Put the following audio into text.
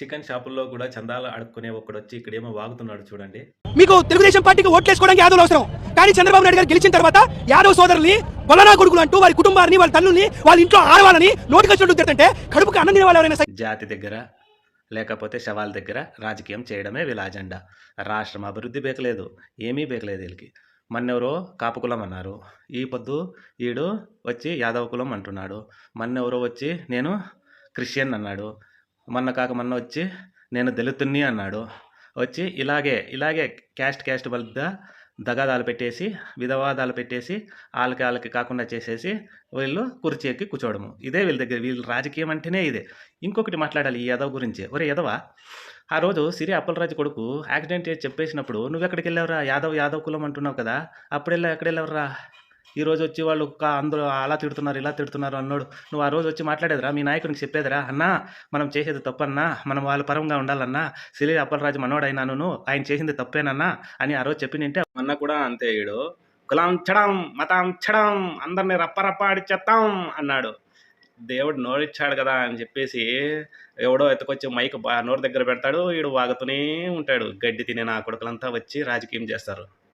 Chicken షాపుల్లో కూడా చందాలు అడుక్కునే ఒకడొచ్చి ఇక్కడేమో వాగుతున్నాడు చూడండి. మీకు తెలుగుదేశం పార్టీకి ఓట్లేసుకోవడానికి యాదవ్ అవసరం, కానీ చంద్రబాబు నాయుడు గారు గెలిచిన తర్వాత యాదవ్ సోదరుల్ని బలనా కొడుకులు అంటూ వారి కుటుంబాన్ని, వాళ్ళ తల్లుల్ని, వాళ్ళ ఇంట్లో ఆడవాళ్ళని నోటికొచ్చినట్టు తిడుతుంటే కడుపుకి అన్నం తినే వాళ్ళు ఎవరైనా జాతి దగ్గర లేకపోతే శవాల దగ్గర రాజకీయం చేయడమే వీళ్ళ అజెండా. రాష్ట్రం అభివృద్ధి బేకలేదు, ఏమీ బేకలేదు వీళ్ళకి. మొన్నెవరో కాపు కులం అన్నారు, ఈ పొద్దు ఈడు వచ్చి యాదవ కులం అంటున్నాడు. మొన్నెవరో వచ్చి నేను క్రిస్టియన్ అన్నాడు. మొన్న వచ్చి నేను దళితుణ్ణి అన్నాడు. వచ్చి ఇలాగే క్యాస్ట్ మధ్య దగాదాలు పెట్టేసి, విధవాదాలు పెట్టేసి, వాళ్ళకి కాకుండా చేసేసి వీళ్ళు కుర్చీ ఎక్కి కూర్చోవడము. ఇదే వీళ్ళ దగ్గర, వీళ్ళ రాజకీయం అంటేనే ఇదే. ఇంకొకటి మాట్లాడాలి ఈ యాదవ్ గురించి. ఒరే యాదవ, ఆ రోజు సిరి అప్పలరాజు కొడుకు యాక్సిడెంట్ చేసి చెప్పేసినప్పుడు నువ్వు ఎక్కడికి వెళ్ళావురా? యాదవ్ కులం అంటున్నావు కదా, ఎక్కడెళ్ళావురా? ఈ రోజు వచ్చి వాళ్ళు అందరూ అలా తిడుతున్నారు, ఇలా తిడుతున్నారు అన్నాడు. నువ్వు ఆ రోజు వచ్చి మాట్లాడేదిరా, మీ నాయకునికి చెప్పేదిరా, అన్నా మనం చేసేది తప్పన్నా, మనం వాళ్ళ పరంగా ఉండాలన్నా, సిరి అప్పలరాజు మనోడైనాను, ఆయన చేసింది తప్పేనన్నా అని ఆ రోజు చెప్పి నింటే మొన్న కూడా అంతే. ఈడు కులం చడం, మతం చడం, అందరినీ రప్ప ఆడిచ్చేస్తాం అన్నాడు. దేవుడు నోరిచ్చాడు కదా అని చెప్పేసి ఎవడో ఎత్తుకొచ్చి మైక్ నోరు దగ్గర పెడతాడు, వీడు వాగుతూనే ఉంటాడు. గడ్డి తినే నా కొడుకులంతా వచ్చి రాజకీయం చేస్తారు.